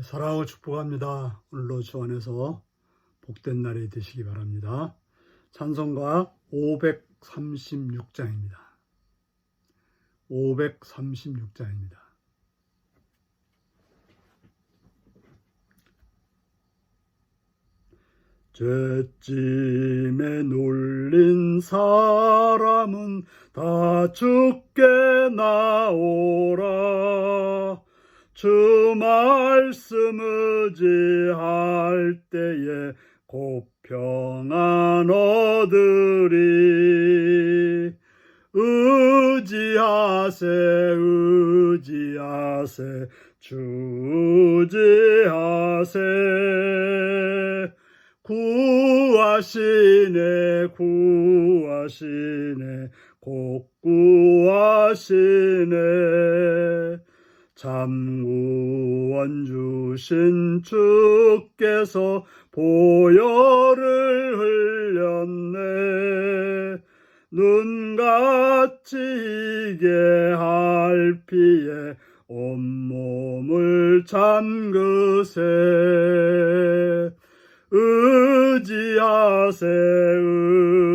사랑하고 축복합니다. 오늘로 주 안에서 복된 날이 되시기 바랍니다. 찬송가 536장입니다. 536장입니다. 죄짐에 눌린 사람은 다 주께 나오라. 주 말씀 의지할 때에 곧 평안 얻으리. 의지하세 의지하세 주 의지하세. 구하시네 구하시네 곧 구하시네. 참구원 주신 주께서 보혈을 흘렸네. 눈같이 희게 할 피에 온몸을 잠그세. 의지하세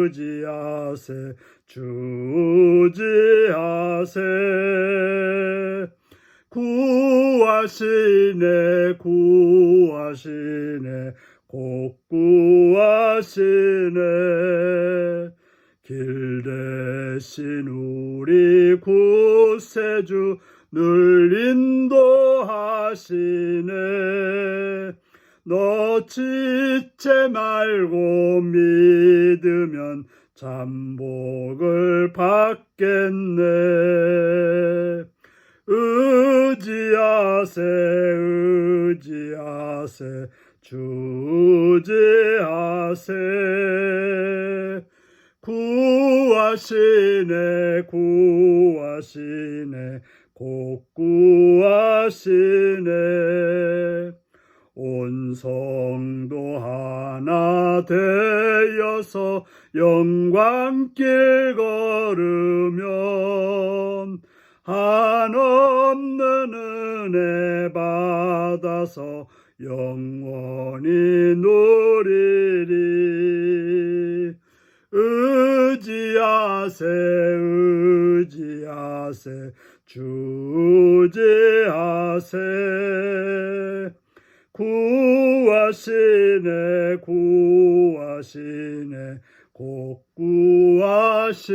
의지하세 주 의지하세. 구하시네 구하시네 곧 구하시네. 길 대신 우리 구세주 늘 인도하시네. 너 지체 말고 믿으면 잠복을 받겠네. 의지하세 의지하세 주 의지하세. 구하시네 구하시네 곧 구하시네. 온 성도 하나 되어서 영광길 걸으면 한없는 은혜 받아서 영원히 누리리. 의지하세 의지하세 주 의지하세. 구하시네 구하시네 곧 구하시네.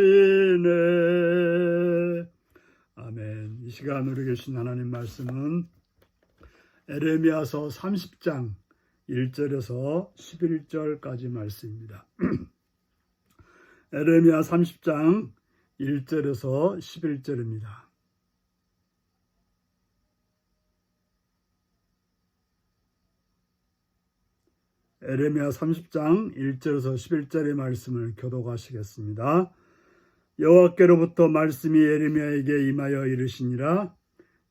아멘. 이 시간 우리 계신 하나님 말씀은 에레미야서 30장 1절에서 11절까지 말씀입니다. 에레미야 30장 1절에서 11절입니다. 에레미야 30장 1절에서 11절의 말씀을 교독하시겠습니다. 여호와께로부터 말씀이 에레미야에게 임하여 이르시니라.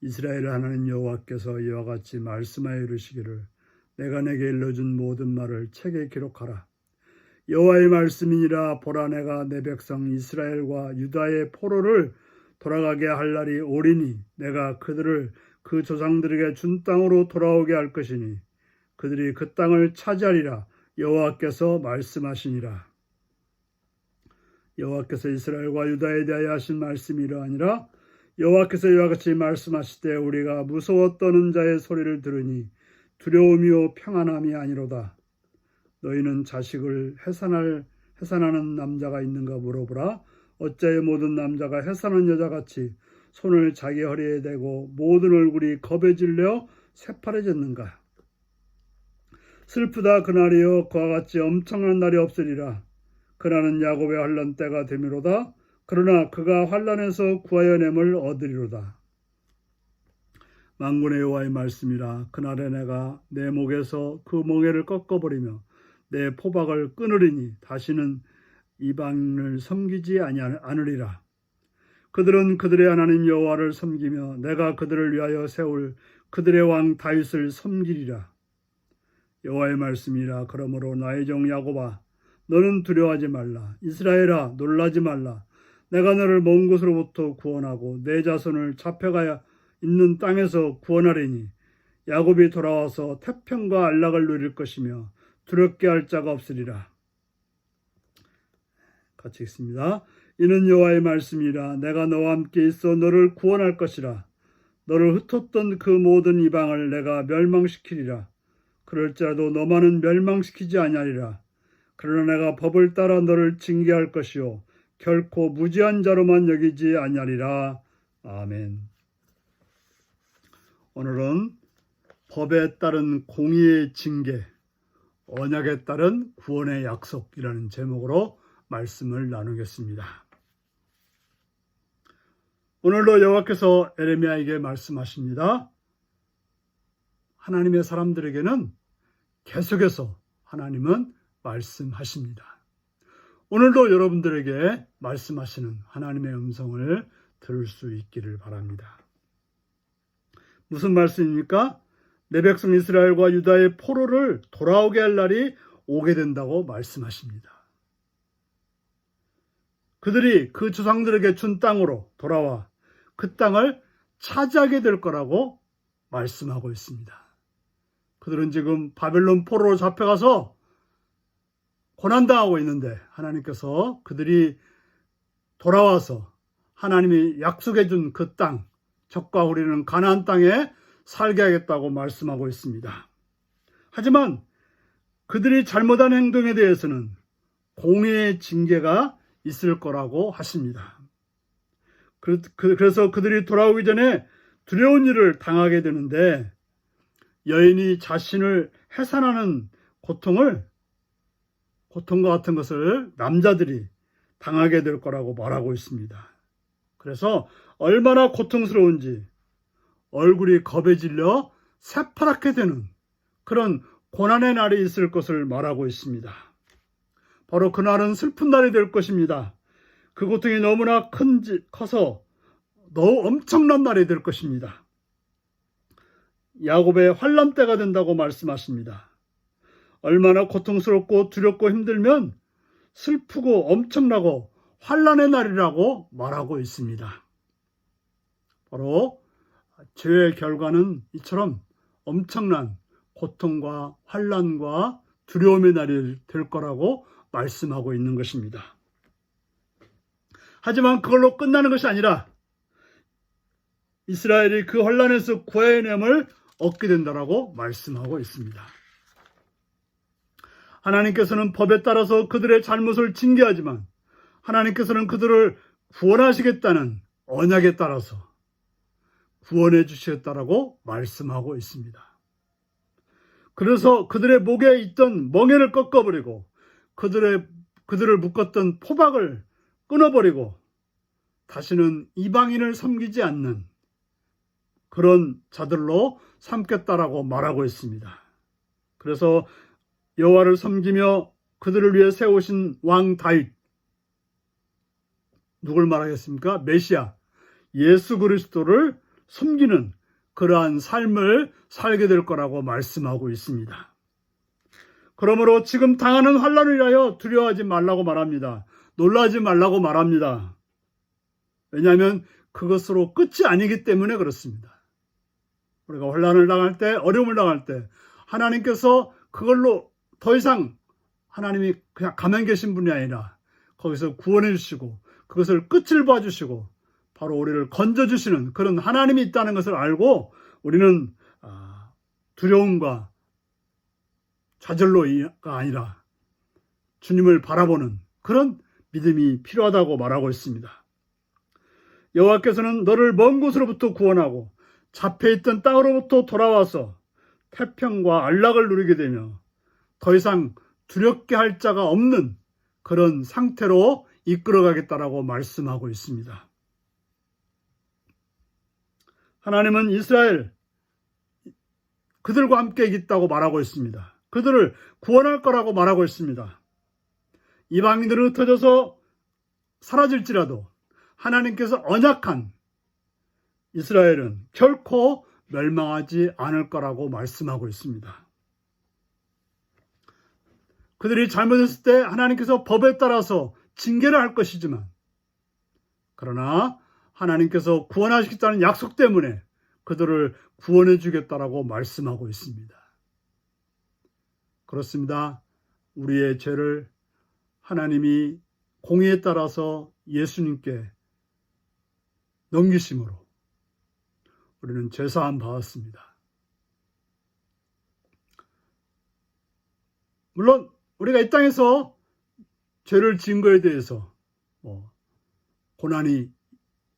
이스라엘 하나님 여호와께서 이와 같이 말씀하여 이르시기를 내가 내게 일러준 모든 말을 책에 기록하라. 여호와의 말씀이니라. 보라, 내가 내 백성 이스라엘과 유다의 포로를 돌아가게 할 날이 오리니 내가 그들을 그 조상들에게 준 땅으로 돌아오게 할 것이니 그들이 그 땅을 차지하리라. 여호와께서 말씀하시니라. 여호와께서 이스라엘과 유다에 대하여 하신 말씀이 이러하니라. 여호와께서 이와 같이 말씀하시되 우리가 무서워 떠는 자의 소리를 들으니 두려움이요 평안함이 아니로다. 너희는 자식을 해산하는 남자가 있는가 물어보라. 어찌하여 모든 남자가 해산하는 여자같이 손을 자기 허리에 대고 모든 얼굴이 겁에 질려 새파래졌는가. 슬프다 그날이여. 그와 같이 엄청난 날이 없으리라. 그날은 야곱의 환난 때가 되미로다. 그러나 그가 환난에서 구하여 냄을 얻으리로다. 만군의 여호와의 말씀이라. 그날에 내가 내 목에서 그 멍에를 꺾어버리며 내 포박을 끊으리니 다시는 이방인을 섬기지 않으리라. 그들은 그들의 하나님 여호와를 섬기며 내가 그들을 위하여 세울 그들의 왕 다윗을 섬기리라. 여호와의 말씀이라. 그러므로 나의 종 야곱아, 너는 두려워하지 말라. 이스라엘아, 놀라지 말라. 내가 너를 먼 곳으로부터 구원하고 내 자손을 잡혀가야 있는 땅에서 구원하리니 야곱이 돌아와서 태평과 안락을 누릴 것이며 두렵게 할 자가 없으리라. 같이 읽습니다. 이는 여호와의 말씀이라. 내가 너와 함께 있어 너를 구원할 것이라. 너를 흩었던 그 모든 이방을 내가 멸망시키리라. 그럴지라도 너만은 멸망시키지 아니하리라. 그러나 내가 법을 따라 너를 징계할 것이요 결코 무지한 자로만 여기지 아니하리라. 아멘. 오늘은 법에 따른 공의의 징계, 언약에 따른 구원의 약속이라는 제목으로 말씀을 나누겠습니다. 오늘도 여호와께서 에레미야에게 말씀하십니다. 하나님의 사람들에게는 계속해서 하나님은 말씀하십니다. 오늘도 여러분들에게 말씀하시는 하나님의 음성을 들을 수 있기를 바랍니다. 무슨 말씀입니까? 내 백성 이스라엘과 유다의 포로를 돌아오게 할 날이 오게 된다고 말씀하십니다. 그들이 그 조상들에게 준 땅으로 돌아와 그 땅을 차지하게 될 거라고 말씀하고 있습니다. 그들은 지금 바벨론 포로로 잡혀가서 고난당하고 있는데 하나님께서 그들이 돌아와서 하나님이 약속해 준 그 땅, 적과 우리는 가나안 땅에 살게 하겠다고 말씀하고 있습니다. 하지만 그들이 잘못한 행동에 대해서는 공의의 징계가 있을 거라고 하십니다. 그래서 그들이 돌아오기 전에 두려운 일을 당하게 되는데 여인이 자신을 해산하는 고통과 같은 것을 남자들이 당하게 될 거라고 말하고 있습니다. 그래서 얼마나 고통스러운지 얼굴이 겁에 질려 새파랗게 되는 그런 고난의 날이 있을 것을 말하고 있습니다. 바로 그날은 슬픈 날이 될 것입니다. 그 고통이 너무나 커서 너무 엄청난 날이 될 것입니다. 야곱의 환난 때가 된다고 말씀하십니다. 얼마나 고통스럽고 두렵고 힘들면 슬프고 엄청나고 환난의 날이라고 말하고 있습니다. 바로 죄의 결과는 이처럼 엄청난 고통과 환난과 두려움의 날이 될 거라고 말씀하고 있는 것입니다. 하지만 그걸로 끝나는 것이 아니라 이스라엘이 그 환난에서 구해냄을 얻게 된다라고 말씀하고 있습니다. 하나님께서는 법에 따라서 그들의 잘못을 징계하지만 하나님께서는 그들을 구원하시겠다는 언약에 따라서 구원해 주시겠다라고 말씀하고 있습니다. 그래서 그들의 목에 있던 멍에를 꺾어버리고 그들을 묶었던 포박을 끊어버리고 다시는 이방인을 섬기지 않는 그런 자들로 삼겠다라고 말하고 있습니다. 그래서 여호와를 섬기며 그들을 위해 세우신 왕 다윗, 누굴 말하겠습니까? 메시아, 예수 그리스도를 섬기는 그러한 삶을 살게 될 거라고 말씀하고 있습니다. 그러므로 지금 당하는 환난을 위하여 두려워하지 말라고 말합니다. 놀라지 말라고 말합니다. 왜냐하면 그것으로 끝이 아니기 때문에 그렇습니다. 우리가 환난을 당할 때, 어려움을 당할 때 하나님께서 그걸로 더 이상 하나님이 그냥 가만히 계신 분이 아니라 거기서 구원해 주시고 그것을 끝을 봐주시고 바로 우리를 건져주시는 그런 하나님이 있다는 것을 알고 우리는 두려움과 좌절로가 아니라 주님을 바라보는 그런 믿음이 필요하다고 말하고 있습니다. 여호와께서는 너를 먼 곳으로부터 구원하고 잡혀있던 땅으로부터 돌아와서 태평과 안락을 누리게 되며 더 이상 두렵게 할 자가 없는 그런 상태로 이끌어가겠다라고 말씀하고 있습니다. 하나님은 이스라엘 그들과 함께 있다고 말하고 있습니다. 그들을 구원할 거라고 말하고 있습니다. 이방인들은 흩어져서 사라질지라도 하나님께서 언약한 이스라엘은 결코 멸망하지 않을 거라고 말씀하고 있습니다. 그들이 잘못했을 때 하나님께서 법에 따라서 징계를 할 것이지만 그러나 하나님께서 구원하시겠다는 약속 때문에 그들을 구원해 주겠다라고 말씀하고 있습니다. 그렇습니다. 우리의 죄를 하나님이 공의에 따라서 예수님께 넘기심으로 우리는 죄사함 받았습니다. 물론 우리가 이 땅에서 죄를 지은 것에 대해서 고난이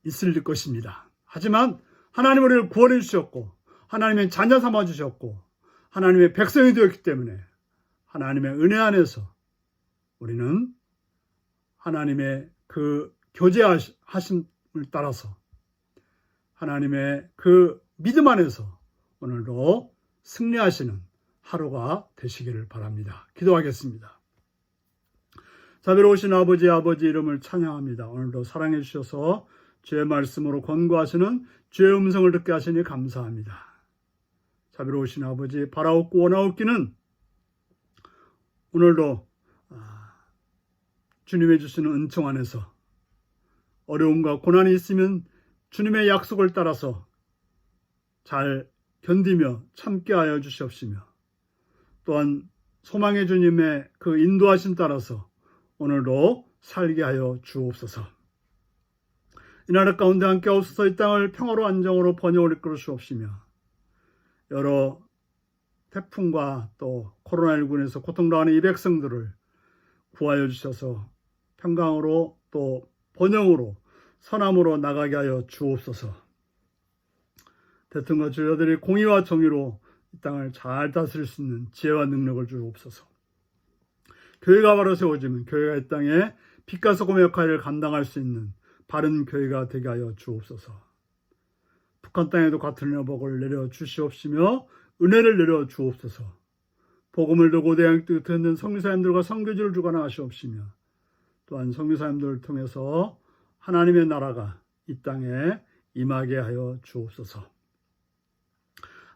있을 것입니다. 하지만 하나님 우리를 구원해 주셨고 하나님의 자녀 삼아 주셨고 하나님의 백성이 되었기 때문에 하나님의 은혜 안에서 우리는 하나님의 그 교제하심을 따라서 하나님의 그 믿음 안에서 오늘도 승리하시는 하루가 되시기를 바랍니다. 기도하겠습니다. 자비로우신 아버지 이름을 찬양합니다. 오늘도 사랑해 주셔서 주의 말씀으로 권고하시는 주의 음성을 듣게 하시니 감사합니다. 자비로우신 아버지, 바라옵고 원하옵기는 오늘도 주님의 주시는 은총 안에서 어려움과 고난이 있으면 주님의 약속을 따라서 잘 견디며 참게 하여 주시옵시며 또한 소망의 주님의 그 인도하심 따라서 오늘도 살게 하여 주옵소서. 이 나라 가운데 함께 하옵소서. 이 땅을 평화로 안정으로 번영을 이끌어 주옵시며 여러 태풍과 또 코로나19에서 고통당하는 이 백성들을 구하여 주셔서 평강으로 또 번영으로 선함으로 나가게 하여 주옵소서. 대통령과 주여들이 공의와 정의로 이 땅을 잘 다스릴 수 있는 지혜와 능력을 주옵소서. 교회가 바로 세워지면 교회가 이 땅에 빛과 소금의 역할을 감당할 수 있는 바른 교회가 되게 하여 주옵소서. 북한 땅에도 같은 회복을 내려 주시옵시며 은혜를 내려 주옵소서. 복음을 들고 대양 뜻하는 선교사님들과 선교지를 주관하 하시옵시며 또한 선교사님들을 통해서 하나님의 나라가 이 땅에 임하게 하여 주옵소서.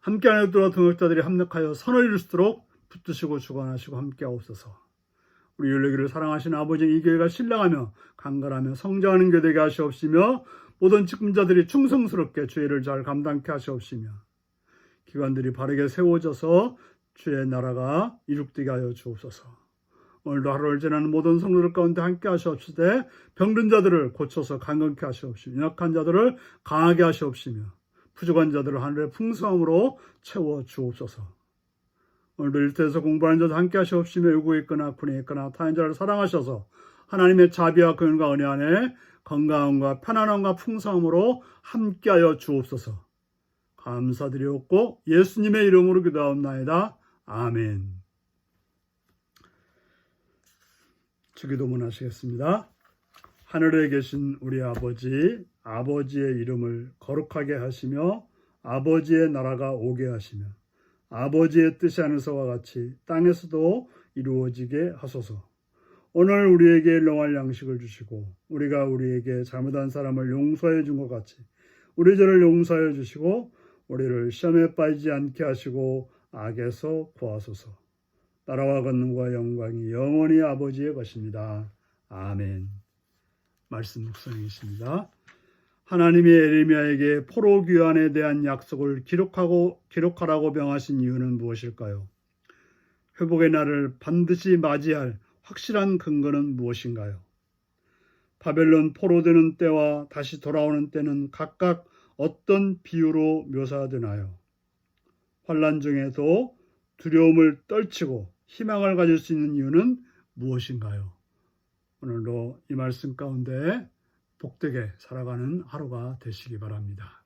함께 안에 들어 동역자들이 합력하여 선을 이룰 수 있도록 붙드시고 주관하시고 함께 하옵소서. 우리 율례교를 사랑하시는 아버지, 이 교회가 신랑하며 강건하며 성장하는 교회 되게 하시옵시며 모든 직분자들이 충성스럽게 주의를 잘 감당케 하시옵시며 기관들이 바르게 세워져서 주의 나라가 이룩되게 하여 주옵소서. 오늘도 하루를 지나는 모든 성도들 가운데 함께 하시옵시되 병든 자들을 고쳐서 강건케 하시옵시며 연약한 자들을 강하게 하시옵시며 부족한 자들을 하늘의 풍성함으로 채워 주옵소서. 오늘도 일터에서 공부하는 자도 함께 하시옵시며 외국에 있거나 군에 있거나 타인 자를 사랑하셔서 하나님의 자비와 긍휼과 은혜 안에 건강함과 편안함과 풍성함으로 함께하여 주옵소서. 감사드리옵고 예수님의 이름으로 기도하옵나이다. 아멘. 주기도문 하시겠습니다. 하늘에 계신 우리 아버지, 아버지의 이름을 거룩하게 하시며 아버지의 나라가 오게 하시며 아버지의 뜻이 하늘에서와 같이 땅에서도 이루어지게 하소서. 오늘 우리에게 일용할 양식을 주시고 우리가 우리에게 잘못한 사람을 용서해 준 것 같이 우리 죄를 용서해 주시고 우리를 시험에 빠지지 않게 하시고 악에서 구하소서. 나라와 권능과 영광이 영원히 아버지의 것입니다. 아멘. 말씀 묵상이십니다. 하나님이 에레미야에게 포로 귀환에 대한 약속을 기록하라고 명하신 이유는 무엇일까요? 회복의 날을 반드시 맞이할 확실한 근거는 무엇인가요? 바벨론 포로되는 때와 다시 돌아오는 때는 각각 어떤 비유로 묘사되나요? 환난 중에도 두려움을 떨치고 희망을 가질 수 있는 이유는 무엇인가요? 오늘도 이 말씀 가운데 복되게 살아가는 하루가 되시기 바랍니다.